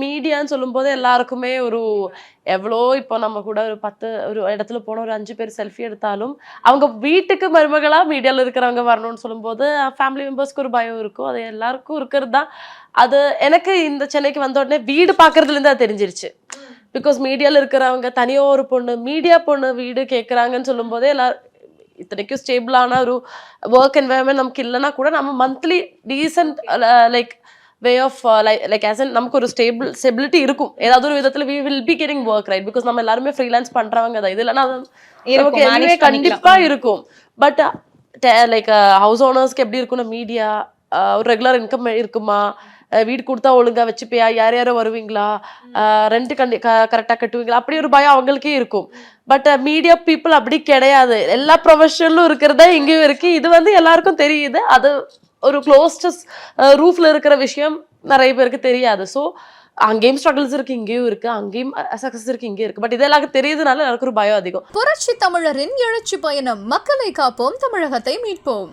மீடியான்னு சொல்லும்போது எல்லாருக்குமே ஒரு எவ்வளோ இப்போ நம்ம கூட ஒரு 10 ஒரு இடத்துல போன ஒரு 5 பேர் செல்ஃபி எடுத்தாலும் அவங்க வீட்டுக்கு மருமகளா மீடியால இருக்கிறவங்க வரணும்னு சொல்லும்போது ஃபேமிலி மெம்பர்ஸ்க்கு ஒரு பயம் இருக்கும். அது எல்லாருக்கும் இருக்கிறது தான். அது எனக்கு இந்த சென்னைக்கு வந்த உடனே வீடு பார்க்கறதுலேருந்து அது தெரிஞ்சிருச்சு. பிகாஸ் மீடியால இருக்கிறவங்க தனியா ஒரு பொண்ணு மீடியா பொண்ணு வீடு கேட்குறாங்கன்னு சொல்லும்போதே எல்லாரும் இத்தனைக்கும் ஸ்டேபிளான ஒரு ஒர்க் என்வயர்மெண்ட் நமக்கு இல்லைன்னா கூட நம்ம monthly decent like way of like as an நமக்கு ஒரு ஸ்டெபிலிட்டி இருக்கும். ஏதாவது ஒரு விதத்துல we will be getting work right. Because நம்ம எல்லாருமே ஃப்ரீலான்ஸ் பண்றவங்க தான். இது இல்லைன்னா நமக்கு எதுவுமே கண்டிப்பா இருக்கும். பட் லைக் ஹவுஸ் ஓனர்ஸ்க்கு எப்படி இருக்கும்னா மீடியா ஒரு ரெகுலர் இன்கம் இருக்குமா, வீடு கொடுத்தா ஒழுங்கா வச்சுப்பியா, யார் யாரோ வருவீங்களா, ரெண்ட் கரெக்டாக கட்டுவீங்களா, அப்படி ஒரு பயம் அவங்களுக்கே இருக்கும். பட் மீடியா பீப்புள் அப்படி கிடையாது. எல்லா ப்ரொஃபஷனலும் இருக்கிறதா இங்கேயும் இருக்கு. இது வந்து எல்லாருக்கும் தெரியுது. அது ஒரு க்ளோஸ்டஸ் ரூஃப்ல இருக்கிற விஷயம் நிறைய பேருக்கு தெரியாது. ஸோ அங்கேயும் ஸ்ட்ரகிள்ஸ் இருக்கு, இங்கேயும் இருக்கு, அங்கேயும் சக்சஸ் இருக்கு, இங்கேயும் இருக்கு. பட் இதெல்லாம் தெரியுதுனால எனக்கு ஒரு பயம் அதிகம். புரட்சி தமிழரின் எழுச்சி பயணம். மக்களை காப்போம், தமிழகத்தை மீட்போம்.